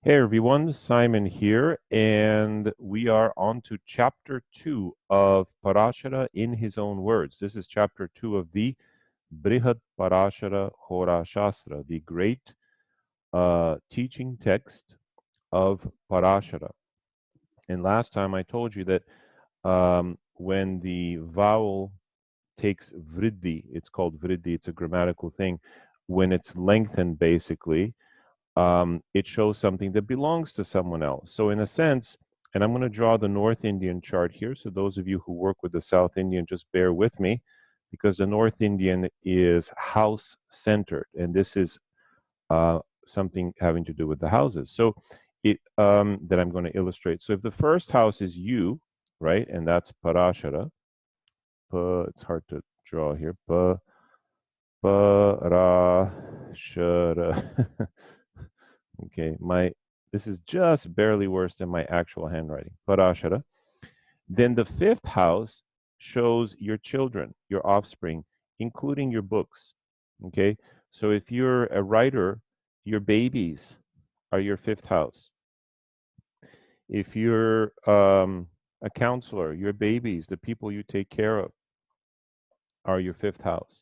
Hey everyone, Simon here, and we are on to chapter 2 of Parashara in his own words. This is chapter 2 of the Brihad Parashara Hora Shastra, the great teaching text of Parashara. And last time I told you that when the vowel takes vriddhi, it's called vriddhi, it's a grammatical thing, when it's lengthened basically, it shows something that belongs to someone else. So in a sense, and I'm going to draw the North Indian chart here. So those of you who work with the South Indian, just bear with me, because the North Indian is house centered, and this is something having to do with the houses. So that I'm going to illustrate. So if the first house is you, right, and that's Parashara. It's hard to draw here. Parashara. Okay, this is just barely worse than my actual handwriting. Parashara. Then the fifth house shows your children, your offspring, including your books. Okay, so if you're a writer, your babies are your fifth house. If you're a counselor, your babies, the people you take care of, are your fifth house.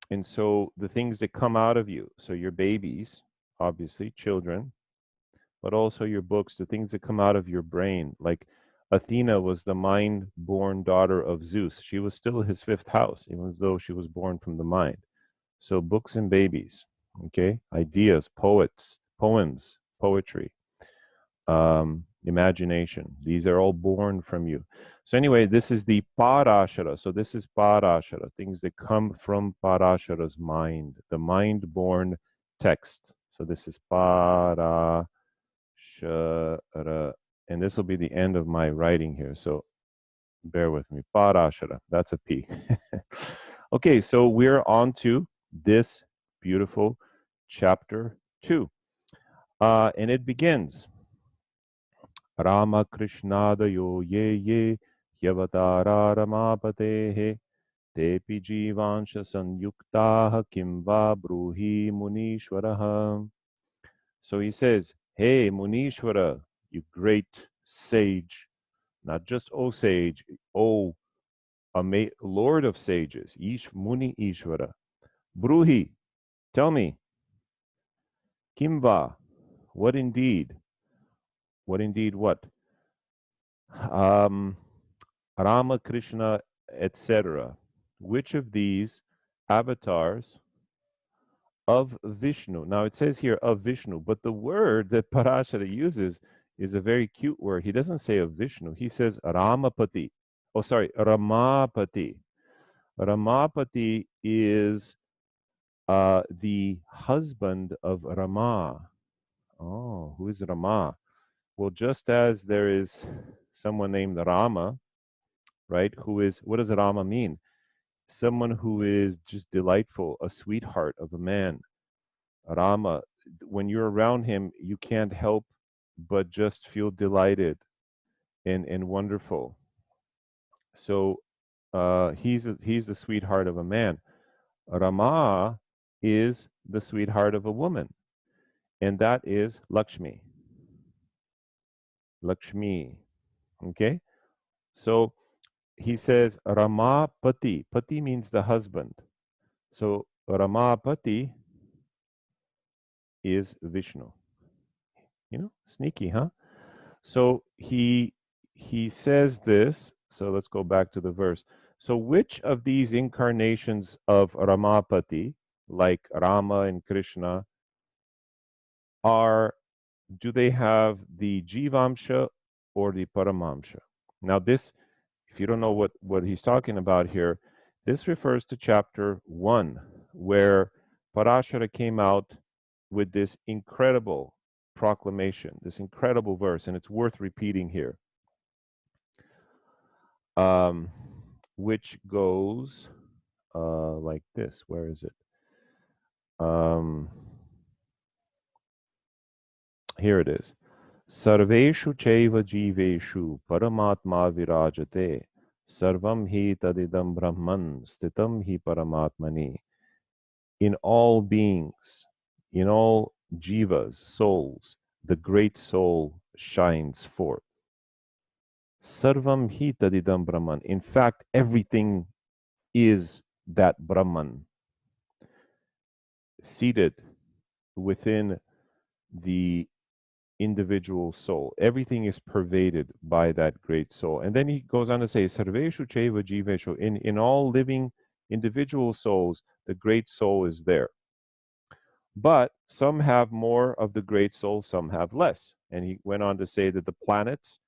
And so the things that come out of you, so your babies, obviously, children, but also your books, the things that come out of your brain. Like Athena was the mind-born daughter of Zeus. She was still his fifth house, even though she was born from the mind. So books and babies, okay? Ideas, poets, poems, poetry, imagination. These are all born from you. So anyway, this is the Parashara. So this is Parashara, things that come from Parashara's mind, the mind-born text. So this is Parashara. And this will be the end of my writing here. So bear with me. Parashara. That's a P. Okay, so we're on to this beautiful chapter 2. And it begins. Rama Krishnadayo ye Yavatara Ramapatehe Tepi Jivansha Sanyuktaha Kimva Bruhi Munishwaraha. So he says, hey Munishwara, you great sage, not just O sage, O Lord of sages, Ish Muni Ishvara. Bruhi, tell me, Kimva, what indeed? What indeed what? Rama, Krishna, etc. Which of these avatars of Vishnu? Now it says here of Vishnu, but the word that Parashara uses is a very cute word. He doesn't say of Vishnu. He says Ramapati. Oh, sorry, Ramapati. Ramapati is the husband of Rama. Oh, who is Rama? Well, just as there is someone named Rama, right? Who is, what does Rama mean? Someone who is just delightful, a sweetheart of a man. Rama, when you're around him, you can't help but just feel delighted and wonderful. So he's the sweetheart of a man. Rama is the sweetheart of a woman, and that is Lakshmi. Lakshmi. Okay? So he says Ramapati. Pati means the husband. So Ramapati is Vishnu. You know, sneaky, huh? So he says this. So let's go back to the verse. So which of these incarnations of Ramapati, like Rama and Krishna, do they have the Jivamsha or the Paramamsha? Now this, if you don't know what he's talking about here, this refers to chapter 1, where Parashara came out with this incredible proclamation, this incredible verse, and it's worth repeating here, which goes like this. Where is it? Here it is. Sarveshu chaiva jiveshu paramatma virajate sarvam hi tadidam brahman stitam hi paramatmani. In all beings, in all jivas, souls, the great soul shines forth. Sarvam hi tadidam Brahman. In fact, everything is that Brahman seated within the individual soul. Everything is pervaded by that great soul. And then he goes on to say, Sarveshu cheva jiveshu. In all living individual souls, the great soul is there. But some have more of the great soul, some have less. And he went on to say that the planets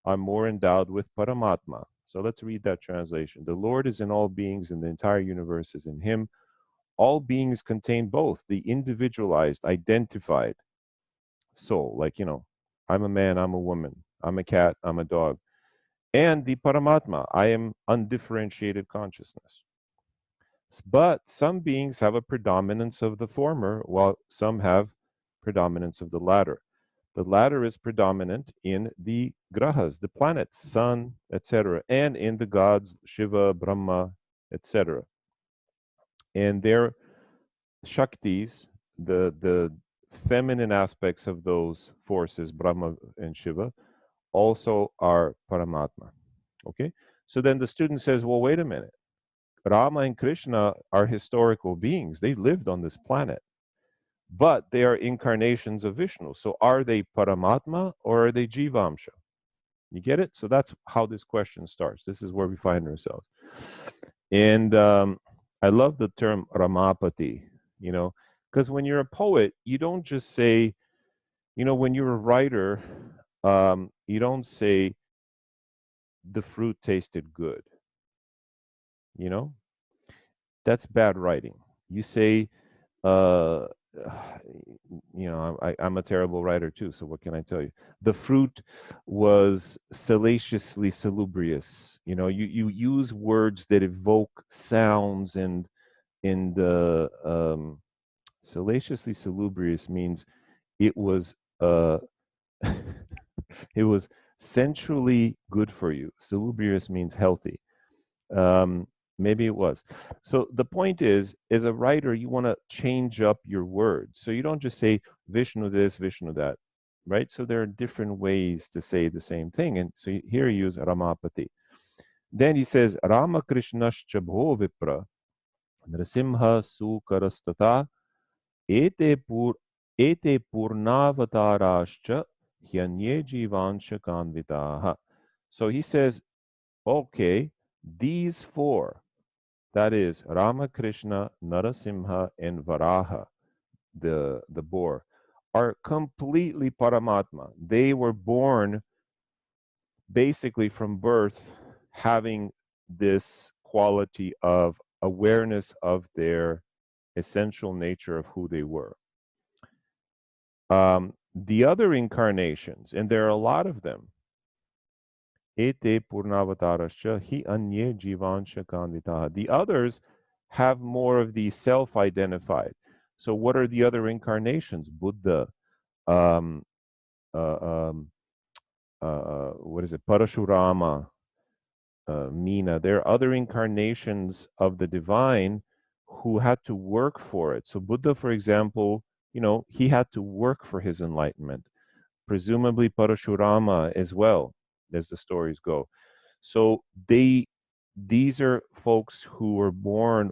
are more endowed with Paramatma. So let's read that translation. The Lord is in all beings, and the entire universe is in him. All beings contain both the individualized, identified soul, like, I'm a man, I'm a woman, I'm a cat, I'm a dog, and the Paramatma, I am undifferentiated consciousness. But some beings have a predominance of the former, while some have predominance of the latter. The latter is predominant in the grahas, the planets, sun, etc., and in the gods, Shiva, Brahma, etc. And their Shaktis, the feminine aspects of those forces, Brahma and Shiva, also are Paramatma. Okay? So then the student says, well, wait a minute. Rama and Krishna are historical beings. They lived on this planet, but they are incarnations of Vishnu. So are they Paramatma or are they Jivamsha? You get it? So that's how this question starts. This is where we find ourselves. And I love the term Ramapati, because when you're a poet, you don't just say, when you're a writer, you don't say the fruit tasted good. That's bad writing. You say, uh, I'm a terrible writer too, so what can I tell you? The fruit was salaciously salubrious. You use words that evoke sounds and salaciously salubrious means it was it was sensually good for you. Salubrious means healthy. Um, Maybe it was. So the point is, as a writer, you want to change up your words. So you don't just say Vishnu this, Vishnu that, right? So there are different ways to say the same thing. And so here he uses Ramapati. Then he says, Ramakrishnaschcha bho vipra, Nrasimha sukarastata, ete pur ete purnavatārāscha hyanye jivansha kanvitaha. So he says, okay, these four, that is Ramakrishna, Narasimha, and Varaha, the boar, are completely Paramatma. They were born basically from birth having this quality of awareness of their essential nature of who they were. The other incarnations, and there are a lot of them, ete purnavatarascha hi anye jivansha kanditaha. The others have more of the self-identified. So what are the other incarnations? Buddha, um, what is it? Parashurama, Meena. There are other incarnations of the divine who had to work for it. So Buddha, for example, he had to work for his enlightenment. Presumably Parashurama as well, as the stories go. So these are folks who were born,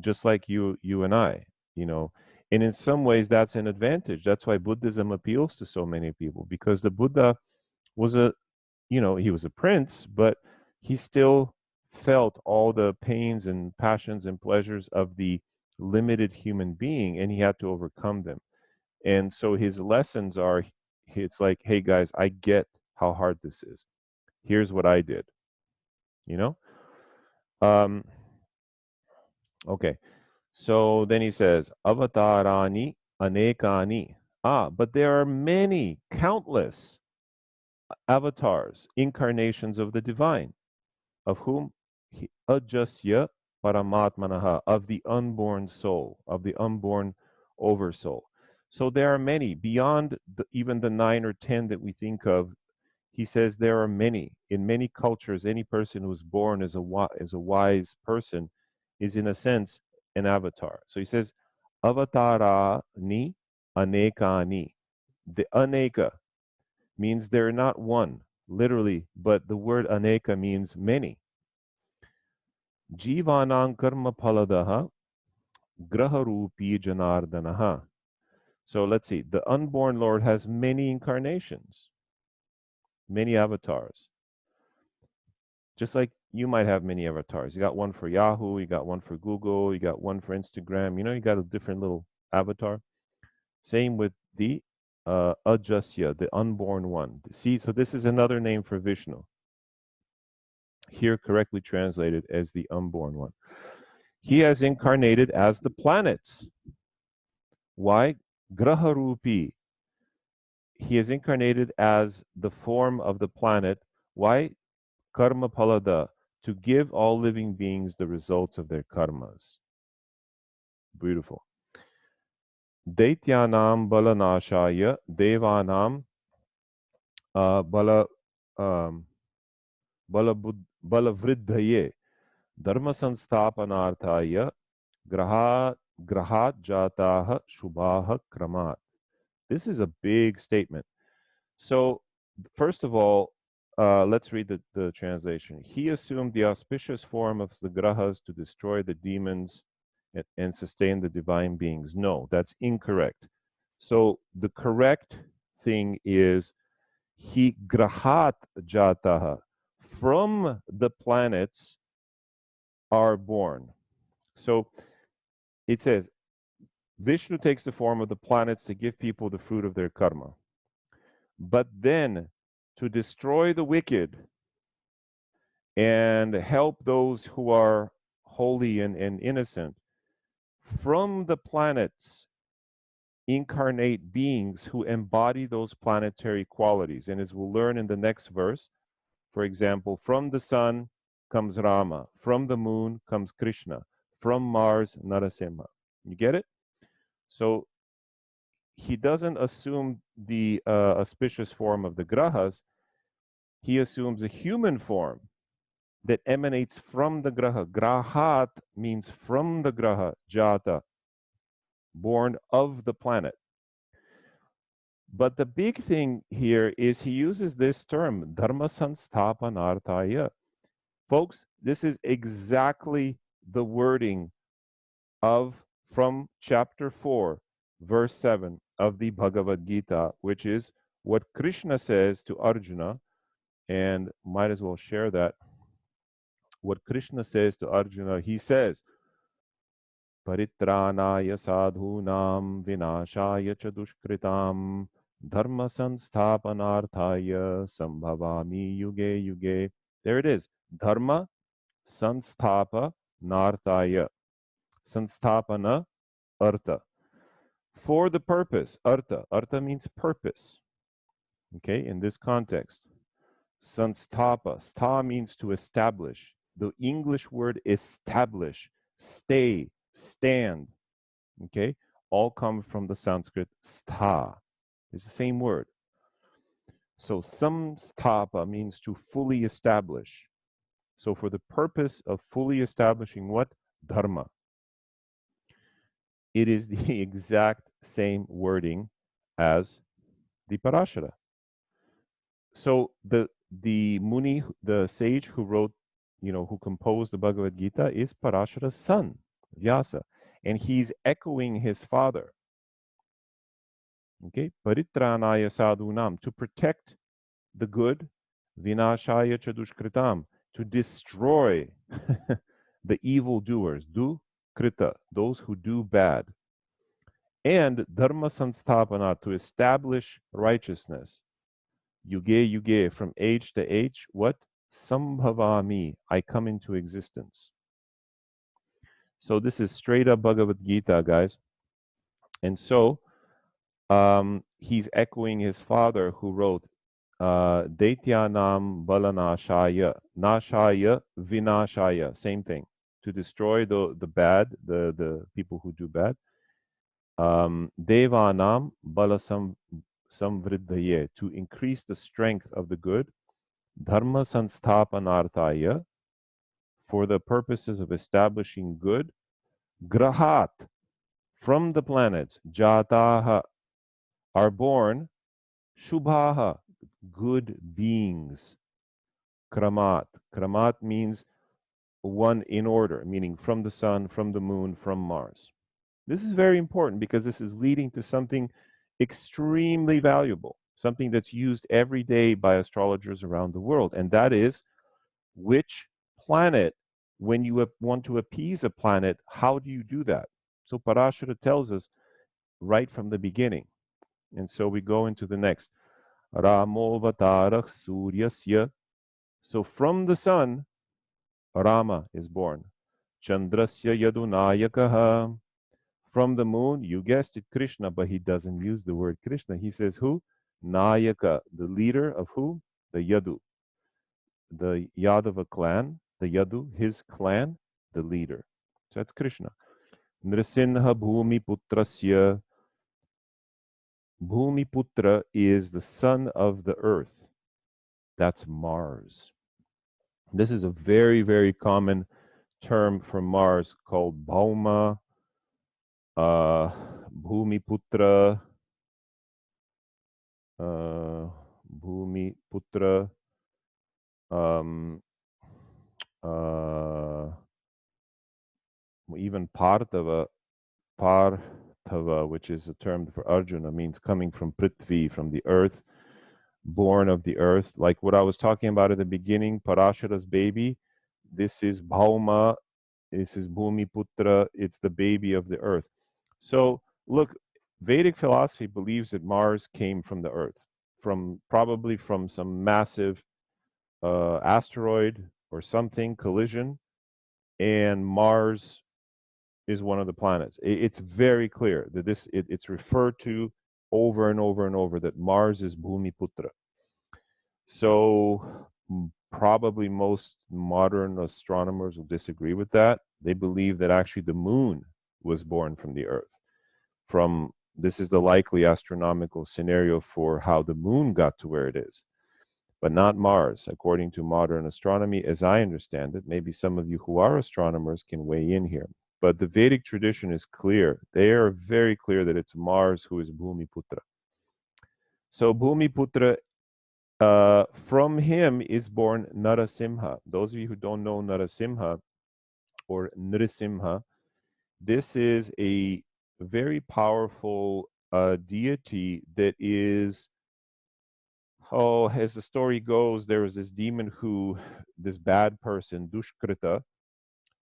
just like you and I, and in some ways that's an advantage. That's why Buddhism appeals to so many people, because the Buddha was he was a prince, but he still felt all the pains and passions and pleasures of the limited human being, and he had to overcome them. And so his lessons are, it's like, hey guys, I get how hard this is. Here's what I did, you know? Okay. So then he says, Avatarani anekani. But there are many, countless avatars, incarnations of the divine, of whom ajasya paramatmanaha, of the unborn soul, of the unborn oversoul. So there are many, beyond even the 9 or 10 that we think of. He says there are many. In many cultures, any person who is born as a wise person is, in a sense, an avatar. So he says, Avatara ni anekani. The aneka means they're not one, literally, but the word aneka means many. Jivanang karma paladaha graharupi janardanaha. So let's see. The unborn Lord has many incarnations, many avatars. Just like you might have many avatars. You got one for Yahoo, you got one for Google, you got one for Instagram. You got a different little avatar. Same with the Ajasya, the unborn one. See, so this is another name for Vishnu. Here, correctly translated as the unborn one. He has incarnated as the planets. Why? Graharupi. He is incarnated as the form of the planet. Why? Karma palada, to give all living beings the results of their karmas. Beautiful. Daityanam balanashaya devanam bala balavriddhaye dharma sansthapanarthaya grahat jataha shubhaha kramat. This is a big statement. So, first of all, let's read the translation. He assumed the auspicious form of the grahas to destroy the demons and sustain the divine beings. No, that's incorrect. So, the correct thing is he grahat jataha. From the planets are born. So, it says, Vishnu takes the form of the planets to give people the fruit of their karma. But then, to destroy the wicked and help those who are holy and innocent, from the planets incarnate beings who embody those planetary qualities. And as we'll learn in the next verse, for example, from the sun comes Rama, from the moon comes Krishna, from Mars, Narasimha. You get it? So he doesn't assume the auspicious form of the grahas, he assumes a human form that emanates from the graha. Grahat means from the graha, jata, born of the planet. But the big thing here is he uses this term, dharma sansthapanarthaya. Folks, this is exactly the wording of from chapter 4, verse 7 of the Bhagavad Gita, which is what Krishna says to Arjuna, and might as well share that. What Krishna says to Arjuna, he says, Paritranaya sadhunam vinashaya cha dushkritam dharma sansthapanarthaya sambhavami yuge yuge. There it is. Dharma sansthapa narthaya. Sanstapana artha. For the purpose. Artha. Artha means purpose. Okay, in this context. Sanstapa. Stha means to establish. The English word establish, stay, stand, okay, all come from the Sanskrit stha. It's the same word. So samstapa means to fully establish. So for the purpose of fully establishing what? Dharma. It is the exact same wording as the Parashara. So the Muni, the sage who wrote, who composed the Bhagavad Gita is Parashara's son, Vyasa. And he's echoing his father. Okay, Paritranaya sadhunam, to protect the good, Vinashaya chadushkritam, to destroy the evil doers, do krita, those who do bad. And dharma sanstapana, to establish righteousness. Yuge yuge, from age to age, what? Sambhavami, I come into existence. So this is straight up Bhagavad Gita, guys. And so he's echoing his father who wrote Daityanam balanashaya, nashaya, vinashaya, same thing. To destroy the bad, the people who do bad. Devanam balasam samvriddhaye, to increase the strength of the good. Dharma sansthapanarthaya, for the purposes of establishing good. Grahat, from the planets. Jataha, are born Shubhaha, good beings. Kramat. Kramat means one in order, meaning from the sun, from the moon, from Mars. This is very important because this is leading to something extremely valuable, something that's used every day by astrologers around the world, and that is which planet, when you want to appease a planet, how do you do that? So Parashara tells us right from the beginning. And so we go into the next. Ramo Vatarach Suryasya. So from the sun, Rama is born. Chandrasya Yadunayakaha. From the moon, you guessed it, Krishna, but he doesn't use the word Krishna. He says who? Nayaka, the leader of who? The Yadu. The Yadava clan, the Yadu, his clan, the leader. So that's Krishna. Nrisimha Bhumi Putrasya. Bhumi Putra is the son of the earth. That's Mars. This is a very, very common term for Mars called Bhauma, Bhumi Putra, Bhumi Putra, um, even Partava, Partava, which is a term for Arjuna, means coming from Prithvi, from the earth, born of the earth. Like what I was talking about at the beginning, Parashara's baby, this is Bhauma, this is Bhumi Putra, it's the baby of the earth. So look, Vedic philosophy believes that Mars came from the earth, probably from some massive asteroid or something collision, and Mars is one of the planets. It's very clear that it's referred to over and over and over that Mars is Bhumi Putra. So probably most modern astronomers will disagree with that. They believe that actually the moon was born from the earth. This is the likely astronomical scenario for how the moon got to where it is, but not Mars, according to modern astronomy, as I understand it. Maybe some of you who are astronomers can weigh in here. But the Vedic tradition is clear. They are very clear that it's Mars who is Bhumi Putra. So Bhumi Putra, from him is born Narasimha. Those of you who don't know Narasimha or Nrisimha, this is a very powerful deity that is, as the story goes, there was this demon this bad person, Dushkrita,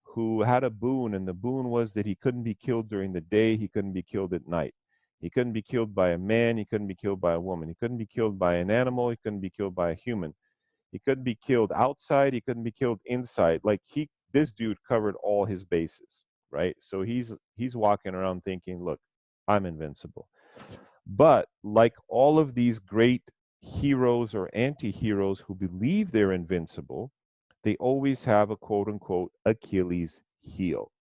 who had a boon, and the boon was that he couldn't be killed during the day, he couldn't be killed at night. He couldn't be killed by a man, he couldn't be killed by a woman, he couldn't be killed by an animal, he couldn't be killed by a human. He couldn't be killed outside, he couldn't be killed inside. Like this dude covered all his bases, right? So he's walking around thinking, look, I'm invincible. But like all of these great heroes or anti-heroes who believe they're invincible, they always have a quote unquote Achilles heel,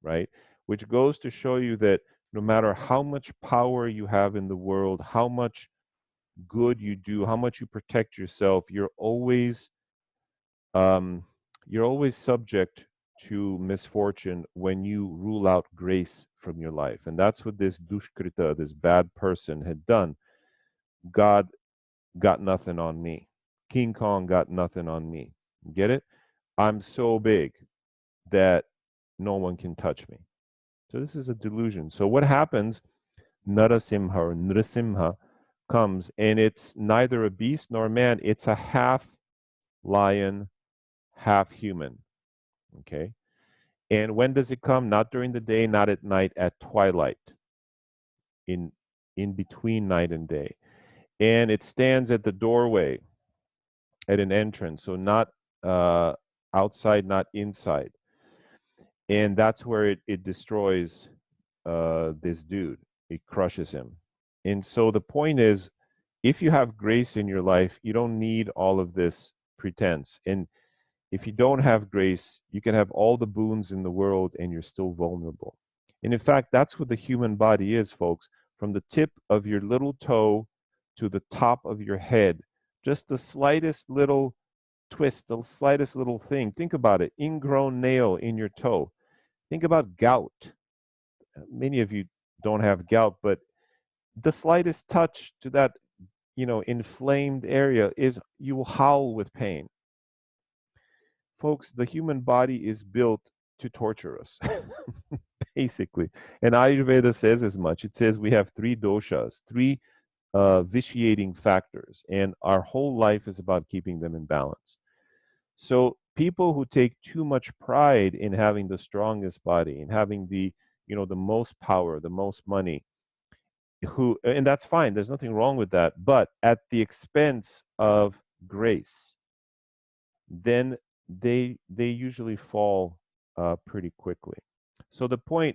right? Which goes to show you that no matter how much power you have in the world, how much good you do, how much you protect yourself, you're always subject to misfortune when you rule out grace from your life. And that's what this Dushkrita, this bad person, had done. God got nothing on me. King Kong got nothing on me. Get it? I'm so big that no one can touch me. So this is a delusion. So what happens? Narasimha or Nrisimha comes, and it's neither a beast nor a man. It's a half lion, half human. Okay. And when does it come? Not during the day, not at night, at twilight, in between night and day. And it stands at the doorway, at an entrance, so not outside, not inside. And that's where it destroys this dude. It crushes him. And so the point is, if you have grace in your life, you don't need all of this pretense. And if you don't have grace, you can have all the boons in the world and you're still vulnerable. And in fact, that's what the human body is, folks. From the tip of your little toe to the top of your head, just the slightest little twist, the slightest little thing. Think about it, ingrown nail in your toe. Think about gout. Many of you don't have gout, but the slightest touch to that, inflamed area is you will howl with pain. Folks, the human body is built to torture us, basically. And Ayurveda says as much. It says we have three doshas, three vitiating factors, and our whole life is about keeping them in balance. So people who take too much pride in having the strongest body and having the most power, the most money, and that's fine. There's nothing wrong with that. But at the expense of grace, then they usually fall pretty quickly. So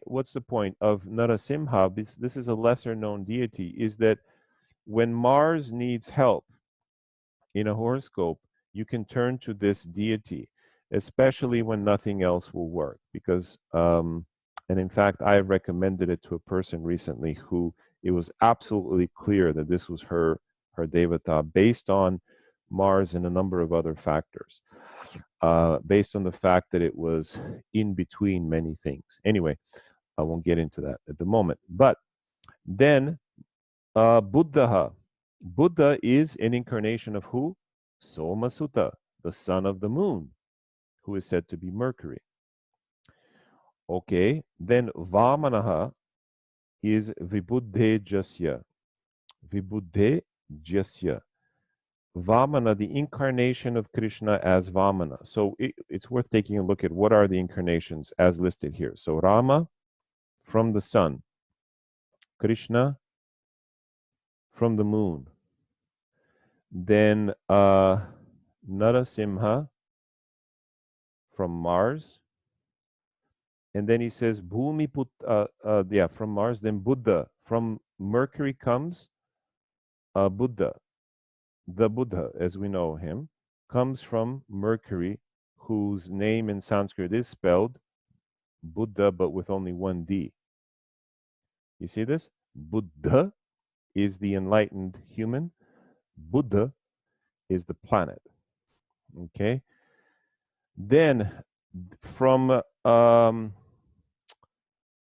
what's the point of Narasimha? This is a lesser known deity. Is that when Mars needs help in a horoscope, you can turn to this deity, especially when nothing else will work. Because, and in fact, I recommended it to a person recently who it was absolutely clear that this was her devata based on Mars and a number of other factors, based on the fact that it was in between many things. Anyway, I won't get into that at the moment. But then Buddha. Buddha is an incarnation of who? Somasutta, the son of the moon, who is said to be Mercury. Okay, then Vamanaha is Vibuddhe Jasya. Vibuddhe Jasya. Vamana, the incarnation of Krishna as Vamana. So it's worth taking a look at what are the incarnations as listed here. So Rama from the sun, Krishna from the moon, then Narasimha from Mars, and then he says Bhumi from Mars, then Buddha. From Mercury comes Buddha. The Buddha, as we know him, comes from Mercury, whose name in Sanskrit is spelled Buddha, but with only one D. You see this? Buddha is the enlightened human. Buddha is the planet. Okay. Then from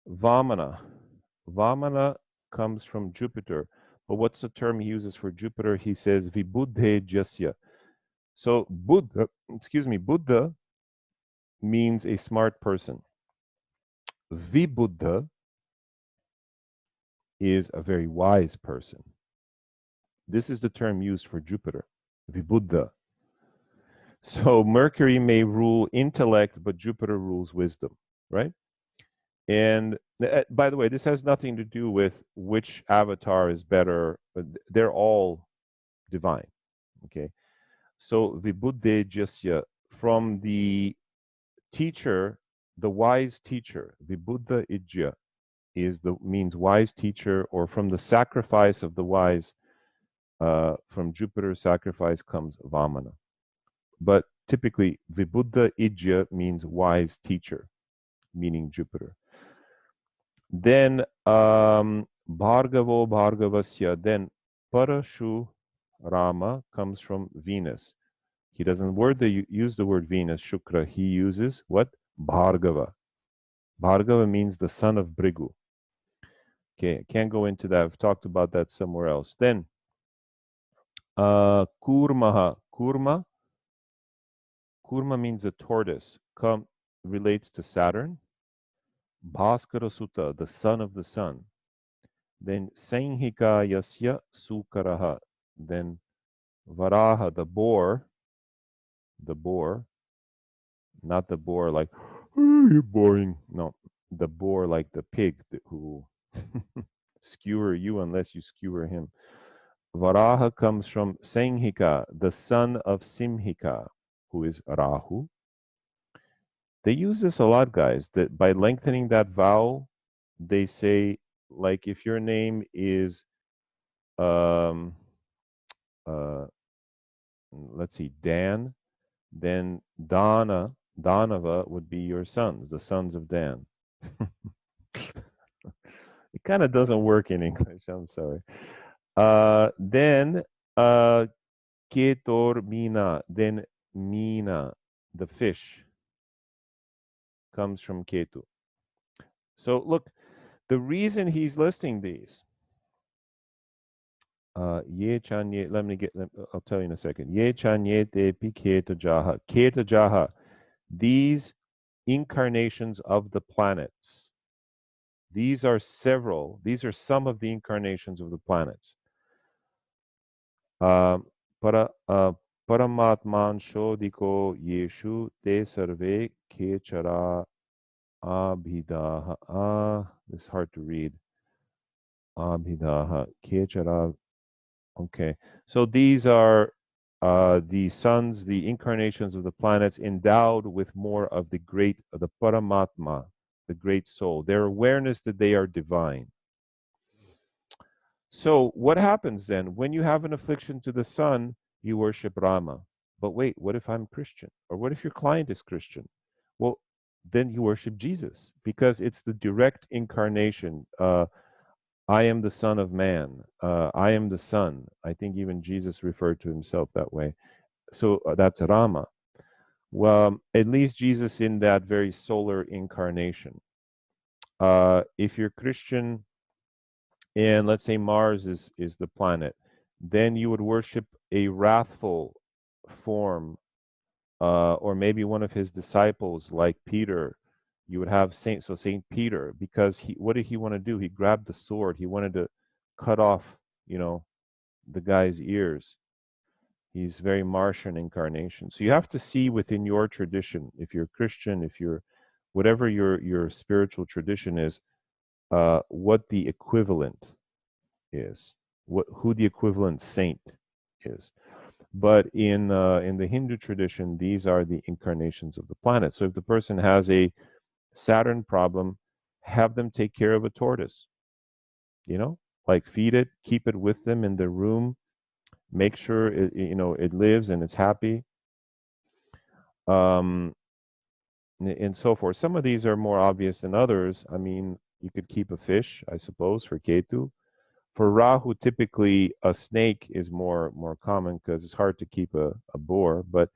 Vamana. Vamana comes from Jupiter. But what's the term he uses for Jupiter? He says Vibuddhe Jasya. So Buddha means a smart person. Vibuddha is a very wise person. This is the term used for Jupiter, Vibuddha. So Mercury may rule intellect, but Jupiter rules wisdom, right? And by the way, this has nothing to do with which avatar is better. They're all divine, okay? So Vibuddhe Jasya, from the teacher, the wise teacher, Vibuddha Ijya, means wise teacher, or from the sacrifice of the wise, from Jupiter's sacrifice comes Vamana. But typically, Vibuddha Ijya means wise teacher, meaning Jupiter. Then Bhargavo Bhargavasya, then Parashu Rama comes from Venus. He doesn't use the word Venus, Shukra. He uses what? Bhargava. Bhargava means the son of Brigu. Okay, I can't go into that. I've talked about that somewhere else. Then Kurmaha. Kurma means a tortoise. Relates to Saturn. Bhaskara Sutta, the son of the sun. Then Sainhika Yasya Sukaraha. Then Varaha, the boar, not the boar like, oh, you're boring. No, the boar like the pig who skewer you unless you skewer him. Varaha comes from Sainhika, the son of Simhika, who is Rahu. They use this a lot, guys, that by lengthening that vowel, they say, like, if your name is, let's see, Dan, then Danava would be your sons, the sons of Dan. It kind of doesn't work in English, I'm sorry. Then Ketor Mina, then Mina, the fish, comes from Ketu. So look, the reason he's listing these Ye chanye, I'll tell you in a second. Ye chanye te pi keta jaha. Keta jaha. These incarnations of the planets. These are some of the incarnations of the planets. Para Paramatman Shodiko Yeshu Te Sarve Kechara Abhidaha. This is hard to read. Abhidaha Kechara. Okay. So these are the suns, the incarnations of the planets endowed with more of the Paramatma, the great soul, their awareness that they are divine. So what happens then? When you have an affliction to the sun, you worship Rama. But wait, what if I'm Christian? Or what if your client is Christian? Well, then you worship Jesus because it's the direct incarnation. I am the Son of Man. I am the Son. I think even Jesus referred to himself that way. So that's Rama. Well, at least Jesus in that very solar incarnation. If you're Christian, and let's say Mars is the planet, then you would worship a wrathful form, or maybe one of his disciples, like Peter. You would have Saint Peter, because what did he want to do? He grabbed the sword. He wanted to cut off, the guy's ears. He's very Martian incarnation. So you have to see within your tradition, if you're Christian, if you're whatever your spiritual tradition is, what the equivalent is, who the equivalent saint is. But in the Hindu tradition, these are the incarnations of the planet. So if the person has a Saturn problem, have them take care of a tortoise. Like feed it, keep it with them in their room, make sure it lives and it's happy, and so forth. Some of these are more obvious than others. I mean, you could keep a fish, I suppose, for Ketu. For Rahu, typically a snake is more common because it's hard to keep a boar, but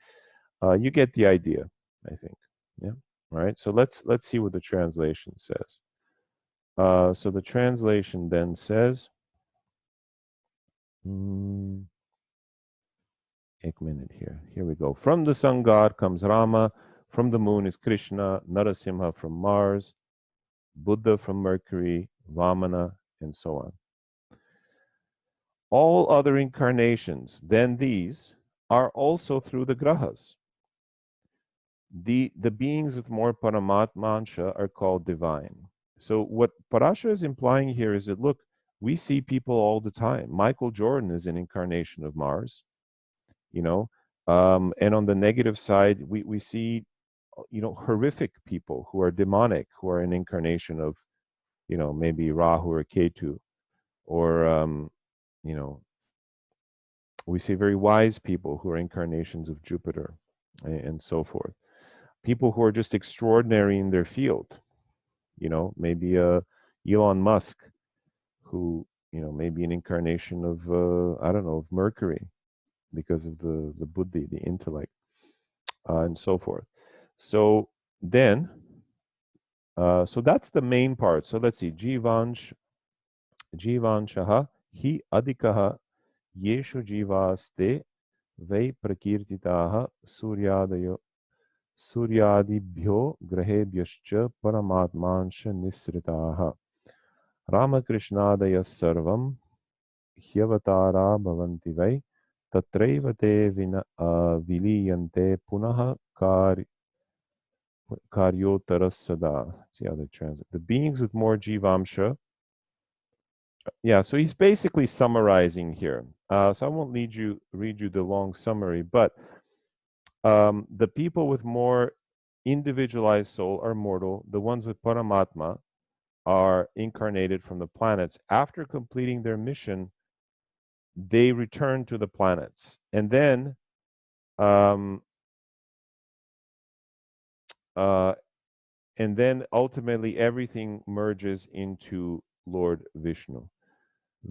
you get the idea, I think. Yeah. All right. So let's see what the translation says. So the translation then says, a minute here. Here we go. From the sun god comes Rama. From the moon is Krishna. Narasimha from Mars. Buddha from Mercury. Vamana, and so on. All other incarnations than these are also through the grahas. The beings with more paramatmansha are called divine. So what Parashara is implying here is that, look, we see people all the time. Michael Jordan is an incarnation of Mars, and on the negative side, we see, horrific people who are demonic, who are an incarnation of, maybe Rahu or Ketu, or we see very wise people who are incarnations of Jupiter, and so forth. People who are just extraordinary in their field, maybe Elon Musk, who, may be an incarnation of, I don't know, of Mercury, because of the buddhi, the intellect, and so forth. So then, so that's the main part. So let's see, Jivanshaha hi adikaha yeshu jivaste vai prakirtitaha suryadibhyo grahebhyascha paramatmansha nisritaha Ramakrishnadaya sarvam hyavatara bhavanti vai tatraiva te viliyante punaha karyotara sada. Let's see how they translate. The beings with more jivamsha. Yeah, so he's basically summarizing here. So I won't read you the long summary, but the people with more individualized soul are mortal. The ones with Paramatma are incarnated from the planets. After completing their mission, they return to the planets. And then ultimately everything merges into Lord Vishnu.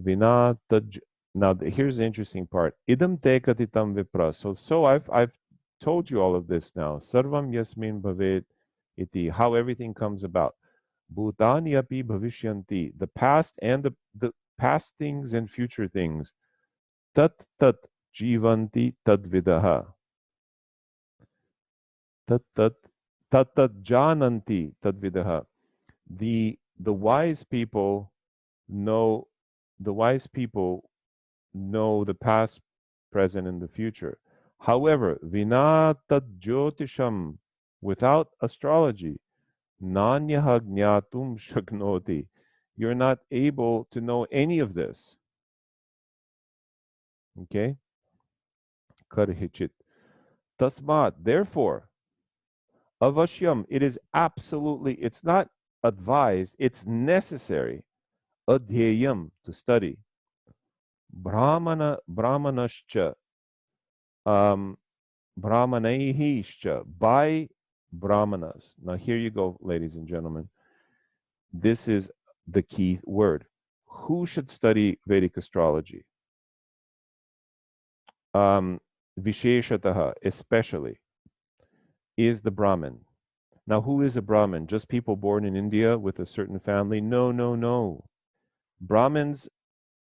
Vinataj. Now here's the interesting part. Idam te katitam vipra. So I've told you all of this now. Sarvam yasmin bhavet iti. How everything comes about. Bhutani api bhavishyanti. The past and the past things and future things tat tat jivanti tadvidaha. Tat tat tat tat jananti tadvidaha. The wise people know the wise people know the past, present, and the future. However, vina tat jyotisham, without astrology, nanyaha gnatum shaknoti, you're not able to know any of this. Okay? Karhichit. Tasmat, therefore, avashyam, it is absolutely, it's not advised, it's necessary, adhyayam, to study. Brahmanascha, um, brahmanaihischa, by brahmanas. Now here you go, ladies and gentlemen. This is the key word. Who should study Vedic astrology? Visheshataha, especially, is the Brahmin. Now, who is a Brahmin? Just people born in India with a certain family? No, no, no. Brahmins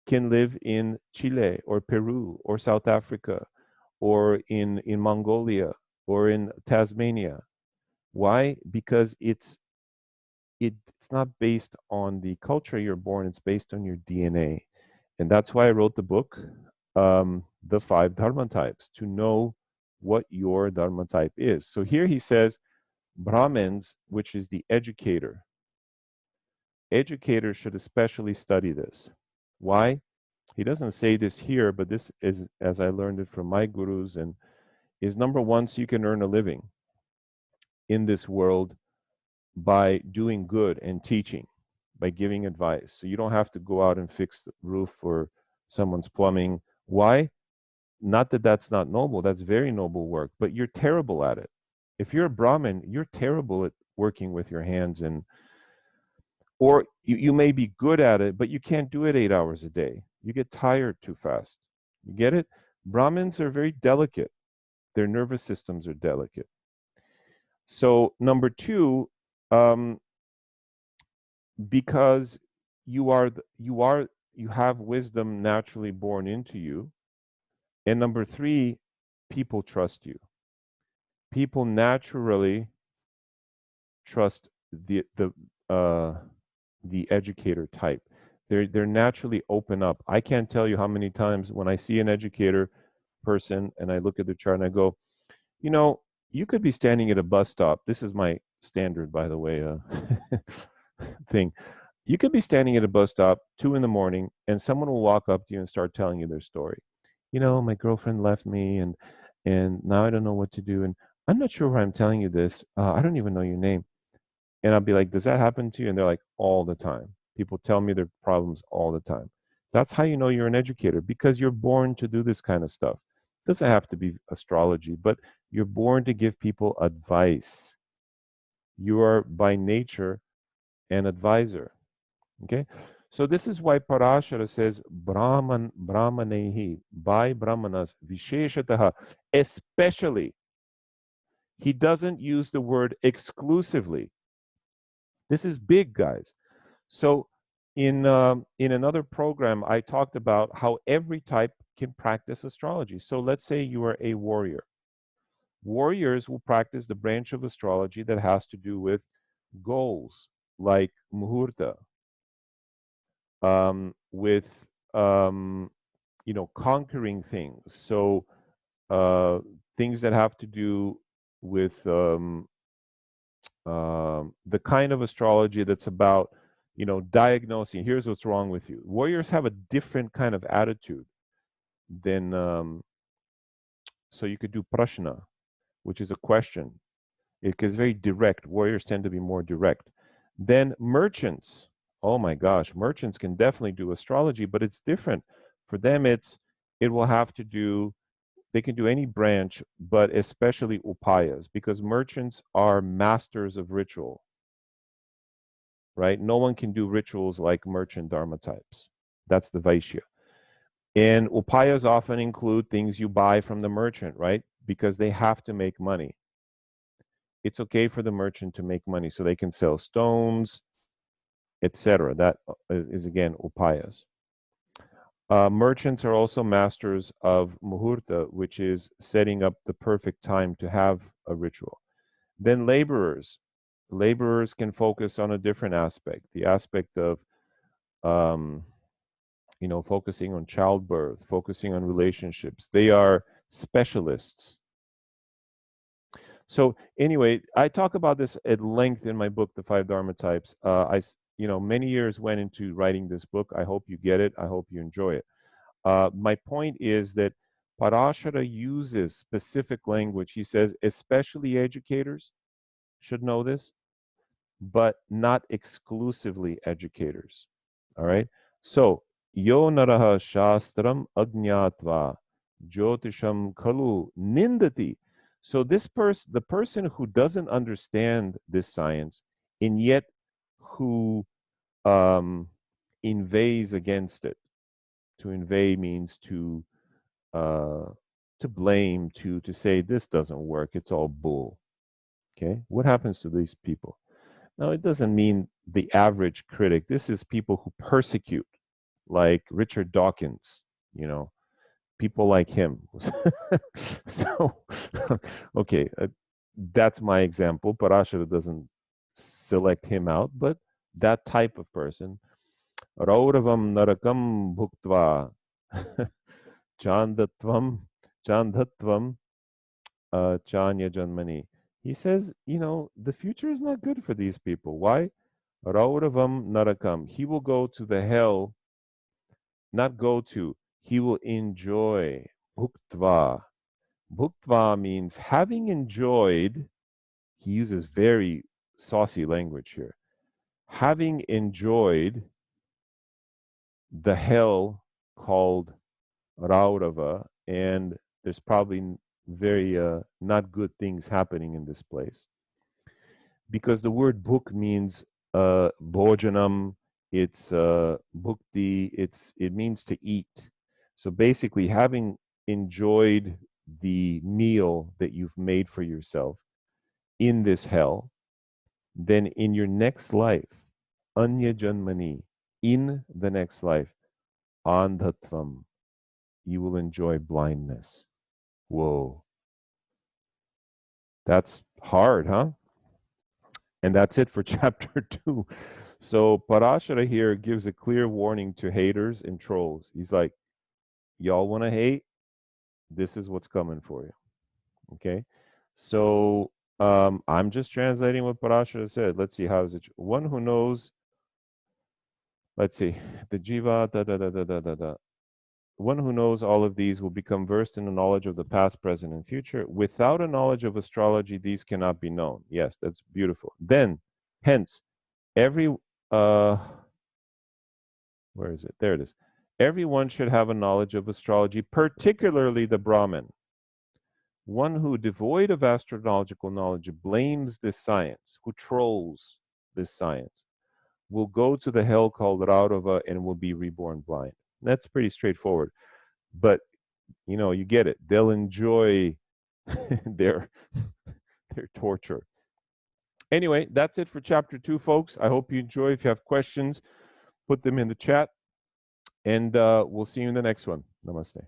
can live in Chile or Peru or South Africa or in Mongolia or in Tasmania. Why? Because it's not based on the culture you're born, it's based on your DNA. And that's why I wrote the book, The Five Dharma Types, to know what your Dharma type is. So here he says, Brahmins, which is the educator. Educators should especially study this. Why? He doesn't say this here, but this is, as I learned it from my gurus, and is number one, so you can earn a living in this world by doing good and teaching, by giving advice. So you don't have to go out and fix the roof or someone's plumbing. Why? Not that that's not noble, that's very noble work, but you're terrible at it. If you're a Brahmin, you're terrible at working with your hands, and or you may be good at it, but you can't do it 8 hours a day. You get tired too fast. You get it? Brahmins are very delicate. Their nervous systems are delicate. So number two, um, because you have wisdom naturally born into you, and number three, people trust you. People naturally trust uh, the educator type. They're naturally open up. I can't tell you how many times when I see an educator person and I look at the chart and I go, you know, you could be standing at a bus stop. This is my standard, by the way, thing. You could be standing at a bus stop, 2 in the morning, and someone will walk up to you and start telling you their story. You know, my girlfriend left me, and now I don't know what to do, and I'm not sure why I'm telling you this. I don't even know your name. And I'll be like, does that happen to you? And they're like, all the time. People tell me their problems all the time. That's how you know you're an educator, because you're born to do this kind of stuff. It doesn't have to be astrology, but you're born to give people advice. You are by nature an advisor. Okay? So this is why Parashara says Brahmanehi, by Brahmanas, Visheshataha, especially. He doesn't use the word exclusively. This is big, guys. So in another program, I talked about how every type can practice astrology. So let's say you are a warrior. Warriors will practice the branch of astrology that has to do with goals, like muhurta, with um, conquering things. So things that have to do with the kind of astrology that's about, diagnosing. Here's what's wrong with you. Warriors have a different kind of attitude than. So you could do prashna, which is a question. It is very direct. Warriors tend to be more direct. Then merchants. Oh my gosh, merchants can definitely do astrology, but it's different. For them, it will have to do. They can do any branch, but especially upayas, because merchants are masters of ritual, right? No one can do rituals like merchant dharma types. That's the Vaishya. And upayas often include things you buy from the merchant, right? Because they have to make money. It's okay for the merchant to make money so they can sell stones, etc. That is again upayas. Merchants are also masters of muhurta, which is setting up the perfect time to have a ritual. Then laborers. Laborers can focus on a different aspect, the aspect of, um, focusing on childbirth, focusing on relationships. They are specialists. So anyway, I talk about this at length in my book, The Five Dharma Types. Many years went into writing this book. I hope you get it. I hope you enjoy it. My point is that Parashara uses specific language. He says, especially educators should know this, but not exclusively educators. All right. So, yo naraha shastram agnyatva jyotisham khalu nindati. So the person who doesn't understand this science and yet who um, inveighs against it. To inveight means uh, to blame, to say this doesn't work. It's all bull. Okay, what happens to these people? Now, it doesn't mean the average critic. This is people who persecute, like Richard Dawkins, you know, people like him. So, okay, that's my example. Parashara doesn't select him out, but that type of person. Rauravam narakam bhuktva chandatvam chandatvam chanya janmani. He says, the future is not good for these people. Why? Rauravam narakam. He will go to the hell, not go to, he will enjoy. Bhuktva. Bhuktva means having enjoyed, he uses very saucy language here. Having enjoyed the hell called Raurava, and there's probably very not good things happening in this place. Because the word bhuk means bhojanam, it's bhukti, it means to eat. So basically, having enjoyed the meal that you've made for yourself in this hell, then in your next life, anya janmani, in the next life, andhatvam, you will enjoy blindness. Whoa, that's hard, huh? And that's it for chapter 2. So Parashara here gives a clear warning to haters and trolls. He's like, y'all want to hate? This is what's coming for you. Okay. So I'm just translating what Parashara said. Let's see, how is it? One who knows, let's see, the jiva, da da da da da da da. One who knows all of these will become versed in the knowledge of the past, present, and future. Without a knowledge of astrology, these cannot be known. Yes, that's beautiful. Then, hence, every where is it? There it is. Everyone should have a knowledge of astrology, particularly the Brahmin. One who, devoid of astrological knowledge, blames this science, who trolls this science, will go to the hell called Raurava and will be reborn blind. That's pretty straightforward. But you get it. They'll enjoy their their torture. Anyway, that's it for chapter 2, folks. I hope you enjoy. If you have questions, put them in the chat, and we'll see you in the next one. Namaste.